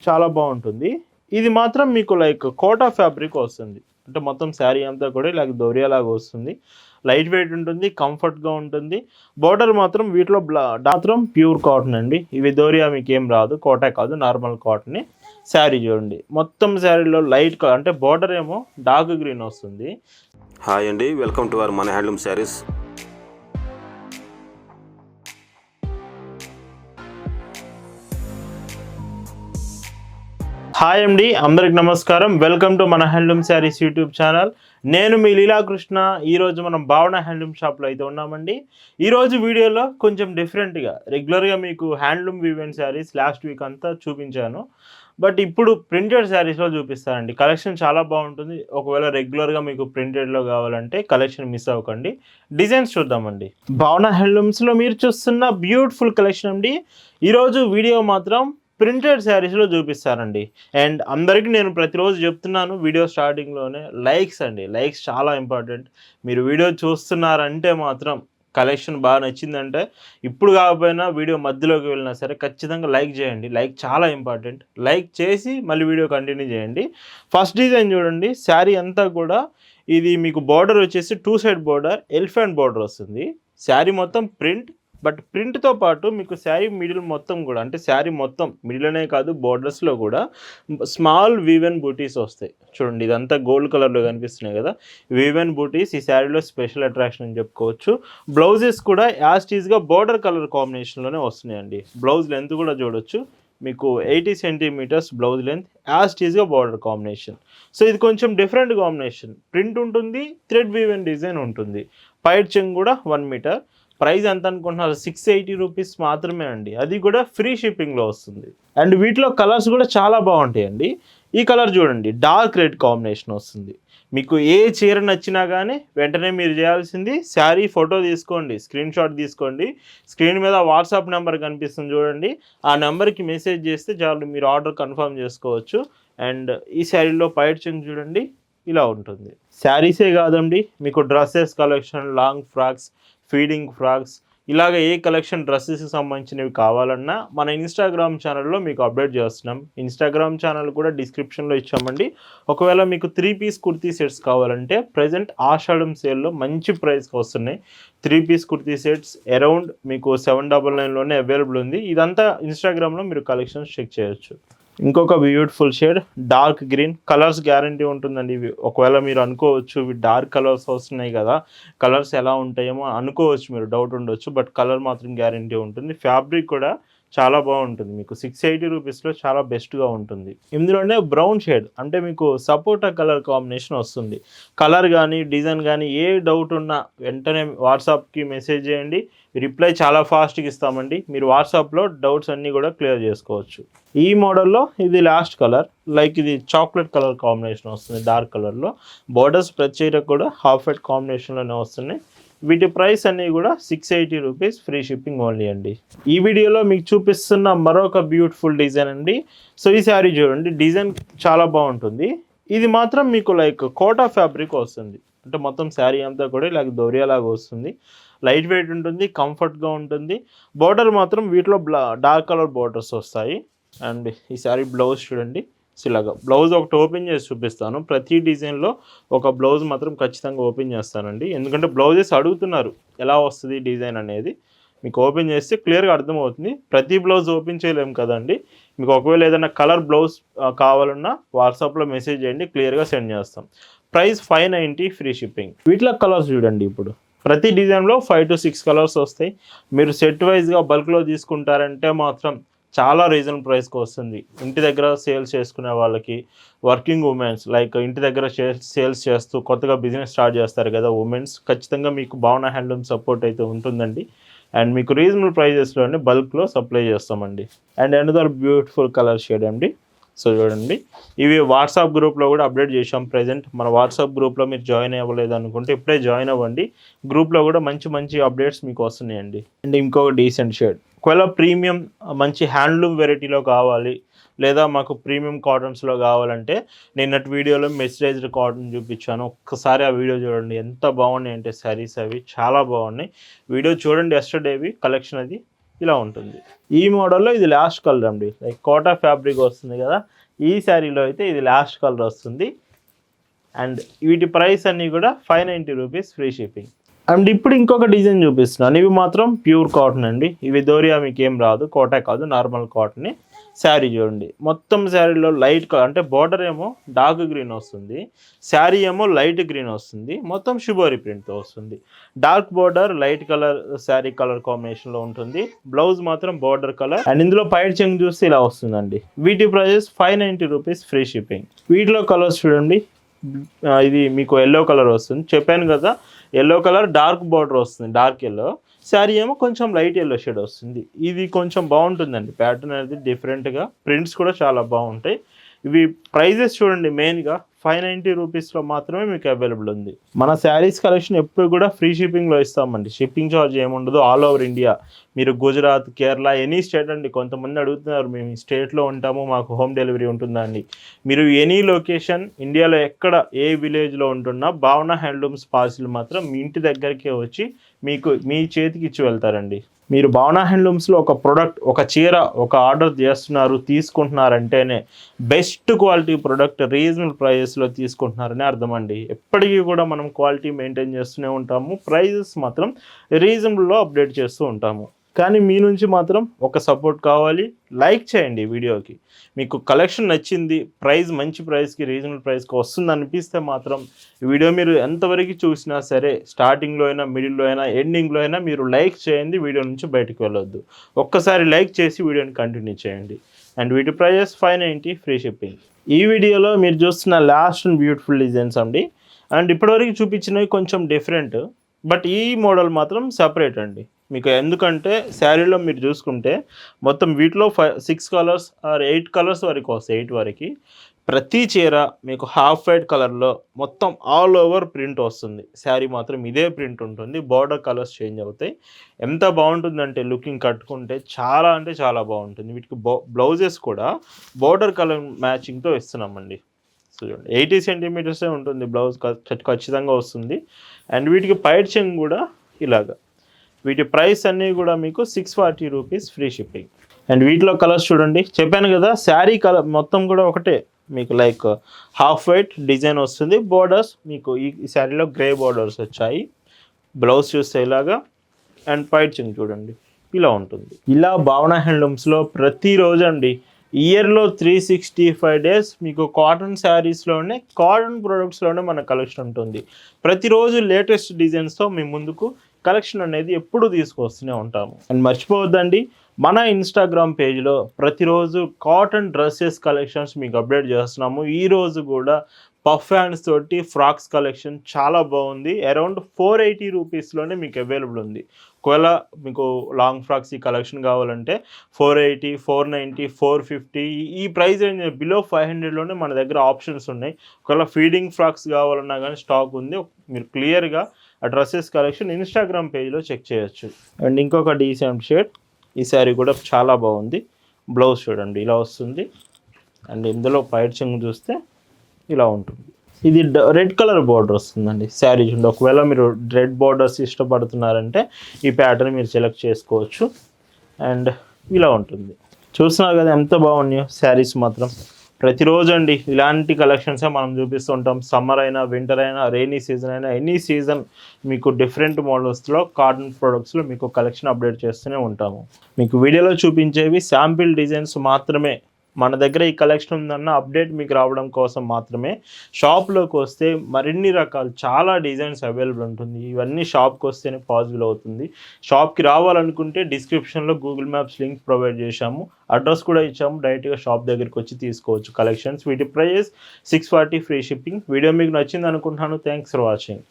చాలా బాగుంటుంది. ఇది మాత్రం మీకు లైక్ కోటా ఫ్యాబ్రిక్ వస్తుంది. అంటే మొత్తం శారీ అంతా కూడా ఇలాగ దొరియాలాగా వస్తుంది. లైట్ వెయిట్ ఉంటుంది, కంఫర్ట్‌గా ఉంటుంది. బోర్డర్ మాత్రం వీటిలో మాత్రం ప్యూర్ కాటన్ అండి. ఇవి దోరియా మీకేం రాదు. కోటా కాదు, నార్మల్ కాటనే. శారీ చూడండి. మొత్తం శారీలో లైట్ అంటే బోర్డర్ ఏమో డార్క్ గ్రీన్ వస్తుంది. హాయ్ అండి, వెల్కమ్ టు అవర్ మన హ్యాండ్లూమ్ శారీస్. హాయ్ అండి, అందరికి నమస్కారం. వెల్కమ్ టు మన హ్యాండ్లూమ్ శారీస్ యూట్యూబ్ ఛానల్. నేను మీ లీలాకృష్ణ. ఈరోజు మనం భావన హ్యాండ్లూమ్ షాప్లో అయితే ఉన్నామండి. ఈరోజు వీడియోలో కొంచెం డిఫరెంట్గా, రెగ్యులర్గా మీకు handloom woven saris last week అంతా చూపించాను. బట్ ఇప్పుడు ప్రింటెడ్ శారీస్లో చూపిస్తానండి. కలెక్షన్ చాలా బాగుంటుంది. ఒకవేళ రెగ్యులర్గా మీకు ప్రింటెడ్లో కావాలంటే కలెక్షన్ మిస్ అవ్వకండి. డిజైన్స్ చూద్దామండి. భావన హ్యాండ్లూమ్స్లో మీరు చూస్తున్న బ్యూటిఫుల్ కలెక్షన్ అండి. ఈరోజు వీడియో మాత్రం ప్రింటెడ్ శారీస్లో చూపిస్తానండి. అండ్ అందరికీ నేను ప్రతిరోజు చెప్తున్నాను వీడియో స్టార్టింగ్లోనే, లైక్స్ అండి. లైక్స్ చాలా ఇంపార్టెంట్. మీరు వీడియో చూస్తున్నారంటే మాత్రం, కలెక్షన్ బాగా నచ్చిందంటే ఇప్పుడు కాకపోయినా వీడియో మధ్యలోకి వెళ్ళినా సరే ఖచ్చితంగా లైక్ చేయండి. లైక్ చాలా ఇంపార్టెంట్. లైక్ చేసి మళ్ళీ వీడియో కంటిన్యూ చేయండి. ఫస్ట్ డిజైన్ చూడండి. శారీ అంతా కూడా ఇది మీకు బార్డర్ వచ్చేసి 2 సైడ్ బార్డర్, ఎలిఫెంట్ బార్డర్ వస్తుంది. శారీ మొత్తం ప్రింట్. బట్ ప్రింట్తో పాటు మీకు శారీ మిడిల్ మొత్తం కూడా, అంటే శారీ మొత్తం మిడిల్నే కాదు బోర్డర్స్లో కూడా స్మాల్ వీవెన్ బూటీస్ వస్తాయి. చూడండి, ఇదంతా గోల్డ్ కలర్లో కనిపిస్తున్నాయి కదా, వీవెన్ బూటీస్ ఈ శారీలో స్పెషల్ అట్రాక్షన్ అని చెప్పుకోవచ్చు. బ్లౌజెస్ కూడా యాస్టీజ్గా బోర్డర్ కలర్ కాంబినేషన్లోనే వస్తున్నాయండి. బ్లౌజ్ లెంత్ కూడా చూడొచ్చు. మీకు 80 సెంటీమీటర్స్ బ్లౌజ్ లెంత్, యాస్టీజ్గా బార్డర్ కాంబినేషన్. సో ఇది కొంచెం డిఫరెంట్ కాంబినేషన్. ప్రింట్ ఉంటుంది, థ్రెడ్ వీవెన్ డిజైన్ ఉంటుంది. పైట్ చెంగ్ కూడా 1 మీటర్. ప్రైస్ ఎంత అనుకుంటున్నారు? 680 రూపీస్ మాత్రమే అండి. అది కూడా ఫ్రీ షిప్పింగ్లో వస్తుంది. అండ్ వీటిలో కలర్స్ కూడా చాలా బాగుంటాయండి. ఈ కలర్ చూడండి, డార్క్ రెడ్ కాంబినేషన్ వస్తుంది. మీకు ఏ చీర నచ్చినా కానీ వెంటనే మీరు చేయాల్సింది శారీ ఫోటో తీసుకోండి, స్క్రీన్ షాట్ తీసుకోండి. స్క్రీన్ మీద వాట్సాప్ నెంబర్ కనిపిస్తుంది చూడండి, ఆ నెంబర్కి మెసేజ్ చేస్తే చాలు, మీరు ఆర్డర్ కన్ఫర్మ్ చేసుకోవచ్చు. అండ్ ఈ శారీలో పైట్ చెంగ్ చూడండి, ఇలా ఉంటుంది. శారీసే కాదండి, మీకు dresses collection, long frocks, feeding frocks, ఇలాగ ఏ కలెక్షన్ డ్రెస్సెస్కి సంబంధించినవి కావాలన్నా మన ఇన్స్టాగ్రామ్ ఛానల్లో మీకు అప్డేట్ చేస్తున్నాం. ఇన్స్టాగ్రామ్ ఛానల్ కూడా డిస్క్రిప్షన్లో ఇచ్చామండి. ఒకవేళ మీకు 3 పీస్ కుర్తీ సెట్స్ కావాలంటే ప్రజెంట్ ఆషాఢం సేల్లో మంచి ప్రైస్కి వస్తున్నాయి. 3 పీస్ కుర్తీ సెట్స్ అరౌండ్ మీకు 799లోనే అవైలబుల్ ఉంది. ఇదంతా ఇన్స్టాగ్రామ్లో మీరు కలెక్షన్స్ చెక్ చేయొచ్చు. ఇంకొక beautiful shade dark green. Colours guarantee ఉంటుందండి. ఇవి ఒకవేళ మీరు అనుకోవచ్చు ఇవి డార్క్ కలర్స్ వస్తున్నాయి కదా, కలర్స్ ఎలా ఉంటాయేమో అనుకోవచ్చు, మీరు డౌట్ ఉండొచ్చు. బట్ కలర్ మాత్రం గ్యారంటీ ఉంటుంది. ఫ్యాబ్రిక్ కూడా చాలా బాగుంటుంది. మీకు 680 రూపీస్లో చాలా బెస్ట్గా ఉంటుంది. ఇందులోనే బ్రౌన్ షేడ్, అంటే మీకు సపోటా కలర్ కాంబినేషన్ వస్తుంది. కలర్ కానీ డిజైన్ కానీ ఏ డౌట్ ఉన్నా వెంటనే వాట్సాప్కి మెసేజ్ చేయండి. రిప్లై చాలా ఫాస్ట్గా ఇస్తామండి. మీరు వాట్సాప్లో డౌట్స్ అన్నీ కూడా క్లియర్ చేసుకోవచ్చు. ఈ మోడల్లో ఇది లాస్ట్ కలర్, లైక్ ఇది చాక్లెట్ కలర్ కాంబినేషన్ వస్తుంది డార్క్ కలర్లో. బోర్డర్స్ ప్రతి చీర కూడా హాఫ్ వైట్ కాంబినేషన్లోనే వస్తున్నాయి. వీటి ప్రైస్ అన్నీ కూడా 680 రూపీస్, ఫ్రీ షిప్పింగ్ ఓన్లీ అండి. ఈ వీడియోలో మీకు చూపిస్తున్న మరొక బ్యూటిఫుల్ డిజైన్ అండి. సో ఈ శారీ చూడండి, డిజైన్ చాలా బాగుంటుంది. ఇది మాత్రం మీకు లైక్ కోటా ఫ్యాబ్రిక్ వస్తుంది. అంటే మొత్తం శారీ అంతా కూడా ఇలాగ దొరియాలాగా వస్తుంది. లైట్ వెయిట్ ఉంటుంది, కంఫర్ట్గా ఉంటుంది. బార్డర్ మాత్రం వీటిలో డార్క్ కలర్ బార్డర్స్ వస్తాయి. అండ్ ఈ శారీ బ్లౌజ్ చూడండి, ఇలాగా బ్లౌజ్ ఒకటి ఓపెన్ చేసి చూపిస్తాను. ప్రతి డిజైన్లో ఒక బ్లౌజ్ మాత్రం ఖచ్చితంగా ఓపెన్ చేస్తానండి, ఎందుకంటే బ్లౌజెస్ అడుగుతున్నారు ఎలా వస్తుంది డిజైన్ అనేది. మీకు ఓపెన్ చేస్తే క్లియర్గా అర్థమవుతుంది. ప్రతి బ్లౌజ్ ఓపెన్ చేయలేము కదండి. మీకు ఒకవేళ ఏదైనా కలర్ బ్లౌజ్ కావాలన్నా వాట్సాప్లో మెసేజ్ చేయండి, క్లియర్గా సెండ్ చేస్తాం. Price 590, free shipping. వీటిలో కలర్స్ చూడండి. ఇప్పుడు ప్రతి డిజైన్లో 5 to 6 కలర్స్ వస్తాయి. మీరు సెట్ వైజ్గా బల్క్లో తీసుకుంటారంటే మాత్రం చాలా రీజనబుల్ ప్రైస్కి వస్తుంది. ఇంటి దగ్గర సేల్స్ చేసుకునే వాళ్ళకి, వర్కింగ్ ఉమెన్స్, లైక్ ఇంటి దగ్గర సేల్స్ చేస్తూ కొత్తగా బిజినెస్ స్టార్ట్ చేస్తారు కదా ఉమెన్స్, ఖచ్చితంగా మీకు భావన హ్యాండ్లూమ్ సపోర్ట్ అయితే ఉంటుందండి. అండ్ మీకు రీజనబుల్ ప్రైజెస్లోనే బల్క్లో సప్లై చేస్తామండి. And another beautiful colour shade అండి. సో చూడండి, ఇవి వాట్సాప్ గ్రూప్లో కూడా అప్డేట్ చేసాం. ప్రజెంట్ మన వాట్సాప్ గ్రూప్లో మీరు జాయిన్ అవ్వలేదు అనుకుంటే ఇప్పుడే జాయిన్ అవ్వండి. గ్రూప్లో కూడా మంచి మంచి అప్డేట్స్ మీకు వస్తున్నాయండి. అండ్ ఇంకొక డీసెంట్ షేడ్, ఒకవేళ ప్రీమియం మంచి హ్యాండ్లూమ్ వెరైటీలో కావాలి, లేదా మాకు ప్రీమియం కాటన్స్లో కావాలంటే నిన్నటి వీడియోలో మెస్చరైజ్డ్ కాటన్ చూపించాను. ఒక్కసారి ఆ వీడియో చూడండి, ఎంత బాగున్నాయి అంటే శారీస్ అవి చాలా బాగున్నాయి. వీడియో చూడండి, ఎస్టర్డేవి కలెక్షన్ అది. ఇలా ఉంటుంది. ఈ మోడల్లో ఇది లాస్ట్ కలర్ అండి, లైక్ కోటా ఫ్యాబ్రిక్ వస్తుంది కదా, ఈ శారీలో అయితే ఇది లాస్ట్ కలర్ వస్తుంది. అండ్ వీటి ప్రైస్ అన్నీ కూడా 590 రూపీస్ ఫ్రీ షిప్పింగ్. అండ్ ఇప్పుడు ఇంకొక డిజైన్ చూపిస్తున్నాను. ఇవి మాత్రం ప్యూర్ కాటన్ అండి, ఇవి దోరియా మీకు ఏం రాదు, కోటా కాదు, నార్మల్ కాటన్. శారీ చూడండి, మొత్తం శారీలో లైట్ కలర్ అంటే బార్డర్ ఏమో డార్క్ గ్రీన్ వస్తుంది, శారీ ఏమో లైట్ గ్రీన్ వస్తుంది, మొత్తం షిబోరి ప్రింట్తో వస్తుంది. Dark border light colour sari colour కాంబినేషన్లో ఉంటుంది. బ్లౌజ్ మాత్రం బార్డర్ కలర్. అండ్ ఇందులో పైట్ చెంగ్ చూస్తే ఇలా వస్తుందండి. వీటి ప్రైజెస్ 590 రూపీస్ ఫ్రీ షిప్పింగ్. వీటిలో కలర్స్ చూడండి, ఇది మీకు ఎల్లో కలర్ వస్తుంది, చెప్పాను కదా ఎల్లో కలర్ డార్క్ బార్డర్ వస్తుంది, డార్క్ ఎల్లో. శారీ ఏమో కొంచెం లైట్ ఎల్లో షేడ్ వస్తుంది. ఇది కొంచెం బాగుంటుందండి, ప్యాటర్న్ అనేది డిఫరెంట్గా, ప్రింట్స్ కూడా చాలా బాగుంటాయి. ఇవి ప్రైజెస్ చూడండి, మెయిన్గా 590 రూపీస్లో మాత్రమే మీకు అవైలబుల్ ఉంది. మన శారీస్ కలెక్షన్ ఎప్పుడు కూడా ఫ్రీ షిప్పింగ్లో ఇస్తామండి, షిప్పింగ్ ఛార్జ్ ఏముండదు. ఆల్ ఓవర్ ఇండియా, మీరు గుజరాత్, కేరళ, ఎనీ స్టేట్ అండి. కొంతమంది అడుగుతున్నారు, మేము ఈ స్టేట్లో ఉంటాము, మాకు హోమ్ డెలివరీ ఉంటుందా అండి. మీరు ఎనీ లొకేషన్, ఇండియాలో ఎక్కడ ఏ విలేజ్లో ఉంటున్నా భావన హ్యాండ్లూమ్స్ పార్సిల్ మాత్రం మీ ఇంటి దగ్గరికే వచ్చి మీకు మీ చేతికి ఇచ్చి వెళ్తారండి. మీరు భావన హ్యాండ్లూమ్స్లో ఒక ప్రోడక్ట్, ఒక చీర, ఒక ఆర్డర్ చేస్తున్నారు, తీసుకుంటున్నారంటేనే బెస్ట్ క్వాలిటీ ప్రోడక్ట్ రీజనబుల్ ప్రైజెస్లో తీసుకుంటున్నారని అర్థం అండి. ఎప్పటికీ కూడా మనం క్వాలిటీ మెయింటైన్ చేస్తూనే ఉంటాము, ప్రైజెస్ మాత్రం రీజనబుల్లో అప్డేట్ చేస్తూ ఉంటాము. కానీ మీ నుంచి మాత్రం ఒక సపోర్ట్ కావాలి, లైక్ చేయండి వీడియోకి. మీకు కలెక్షన్ నచ్చింది, ప్రైస్ మంచి ప్రైస్కి, రీజనబుల్ ప్రైస్కి వస్తుంది అనిపిస్తే మాత్రం ఈ వీడియో మీరు ఎంతవరకు చూసినా సరే, స్టార్టింగ్లో అయినా, మిడిల్లో అయినా, ఎండింగ్లో అయినా మీరు లైక్ చేయండి, వీడియో నుంచి బయటకు వెళ్ళొద్దు. ఒక్కసారి లైక్ చేసి వీడియోని కంటిన్యూ చేయండి. అండ్ వీటి ప్రైజెస్ 590 ఫ్రీ షిప్పింగ్. ఈ వీడియోలో మీరు చూస్తున్న లాస్ట్ అండ్ బ్యూటిఫుల్ డిజైన్స్ అండి. అండ్ ఇప్పటివరకు చూపించినవి కొంచెం డిఫరెంట్, బట్ ఈ మోడల్ మాత్రం సపరేట్ అండి మీకు. ఎందుకంటే శారీలో మీరు చూసుకుంటే మొత్తం వీటిలో 6 కలర్స్ ఆర్ 8 కలర్స్ వరకు వస్తాయి, 8 వరకు. ప్రతి చీర మీకు హాఫ్ వైట్ కలర్లో మొత్తం ఆల్ ఓవర్ ప్రింట్ వస్తుంది. శారీ మాత్రం ఇదే ప్రింట్ ఉంటుంది, బార్డర్ కలర్స్ చేంజ్ అవుతాయి. ఎంత బాగుంటుందంటే లుకింగ్ కట్టుకుంటే చాలా అంటే చాలా బాగుంటుంది. వీటికి బ్లౌజెస్ కూడా బార్డర్ కలర్ మ్యాచింగ్తో ఇస్తున్నామండి. చూడండి, 80 సెంటీమీటర్సే ఉంటుంది బ్లౌజ్, ఖచ్చితంగా వస్తుంది. అండ్ వీటికి పైట్ చెంగ్ కూడా ఇలాగా. వీటి ప్రైస్ అన్నీ కూడా మీకు 640 రూపీస్ ఫ్రీ షిప్పింగ్. అండ్ వీటిలో కలర్స్ చూడండి, చెప్పాను కదా శారీ కలర్ మొత్తం కూడా ఒకటే, మీకు లైక్ హాఫ్ వైట్ డిజైన్ వస్తుంది. బోర్డర్స్ మీకు ఈ శారీలో గ్రే బోర్డర్స్ వచ్చాయి. బ్లౌజ్ చూస్తే ఇలాగా. అండ్ పైట్ చెంగ్ చూడండి ఇలా ఉంటుంది. ఇలా భావన హ్యాండ్లూమ్స్లో ప్రతిరోజు అండి, ఇయర్లో 365 డేస్ మీకు కాటన్ శారీస్లోనే, కాటన్ ప్రొడక్ట్స్లోనే మన కలెక్షన్ ఉంటుంది. ప్రతిరోజు లేటెస్ట్ డిజైన్స్తో మీ ముందుకు కలెక్షన్ అనేది ఎప్పుడు తీసుకొస్తూనే ఉంటాము. అండ్ మర్చిపోవద్దండి, మన ఇన్స్టాగ్రామ్ పేజ్లో ప్రతిరోజు కాటన్ డ్రెస్సెస్ కలెక్షన్స్ మీకు అప్డేట్ చేస్తున్నాము. ఈరోజు కూడా పఫ్ హ్యాండ్స్ తోటి ఫ్రాక్స్ కలెక్షన్ చాలా బాగుంది. అరౌండ్ 480 రూపీస్లోనే మీకు అవైలబుల్ ఉంది. ఒకవేళ మీకు లాంగ్ ఫ్రాక్స్ ఈ కలెక్షన్ కావాలంటే 480, 490, 450 ఈ ప్రైస్ రేంజ్ బిలో 500లోనే మన దగ్గర ఆప్షన్స్ ఉన్నాయి. ఒకవేళ ఫీడింగ్ ఫ్రాక్స్ కావాలన్నా కానీ స్టాక్ ఉంది. మీరు క్లియర్గా ఆ డ్రెస్సెస్ కలెక్షన్ ఇన్స్టాగ్రామ్ పేజ్లో చెక్ చేయొచ్చు. అండ్ ఇంకొక డీసెంట్ షేడ్, ఈ శారీ కూడా చాలా బాగుంది. బ్లౌజ్ చూడండి ఇలా వస్తుంది. అండ్ ఇందులో పైట్ చెంగ్ చూస్తే ఇలా ఉంటుంది. ఇది రెడ్ కలర్ బార్డర్ వస్తుందండి శారీ చూడండి. ఒకవేళ మీరు రెడ్ బార్డర్స్ ఇష్టపడుతున్నారంటే ఈ ప్యాటర్న్ మీరు సెలెక్ట్ చేసుకోవచ్చు. అండ్ ఇలా ఉంటుంది. చూస్తున్నారు కదా ఎంత బాగున్నాయో శారీస్ మాత్రం. ప్రతిరోజు అండి ఇలాంటి కలెక్షన్సే మనం చూపిస్తూ ఉంటాం. సమ్మర్ అయినా, వింటర్ అయినా, రెయినీ సీజన్ అయినా, ఎనీ సీజన్ మీకు డిఫరెంట్ మోడల్స్లో కాటన్ ప్రొడక్ట్స్లో మీకు కలెక్షన్ అప్డేట్ చేస్తూనే ఉంటాము. మీకు వీడియోలో చూపించేవి శాంపిల్ డిజైన్స్ మాత్రమే. మన దగ్గర ఈ కలెక్షన్ ఉందన్న అప్డేట్ మీకు రావడం కోసం మాత్రమే. షాప్లోకి వస్తే మరిన్ని రకాలు చాలా డిజైన్స్ అవైలబుల్ ఉంటుంది. ఇవన్నీ షాప్కి వస్తేనే పాసిబుల్ అవుతుంది. షాప్కి రావాలనుకుంటే డిస్క్రిప్షన్లో గూగుల్ మ్యాప్స్ లింక్ ప్రొవైడ్ చేశాము, అడ్రస్ కూడా ఇచ్చాము. డైరెక్ట్గా షాప్ దగ్గరికి వచ్చి తీసుకోవచ్చు కలెక్షన్స్. వీటి ప్రైస్ 640 ఫ్రీ షిప్పింగ్. వీడియో మీకు నచ్చింది అనుకుంటున్నాను. Thanks for watching.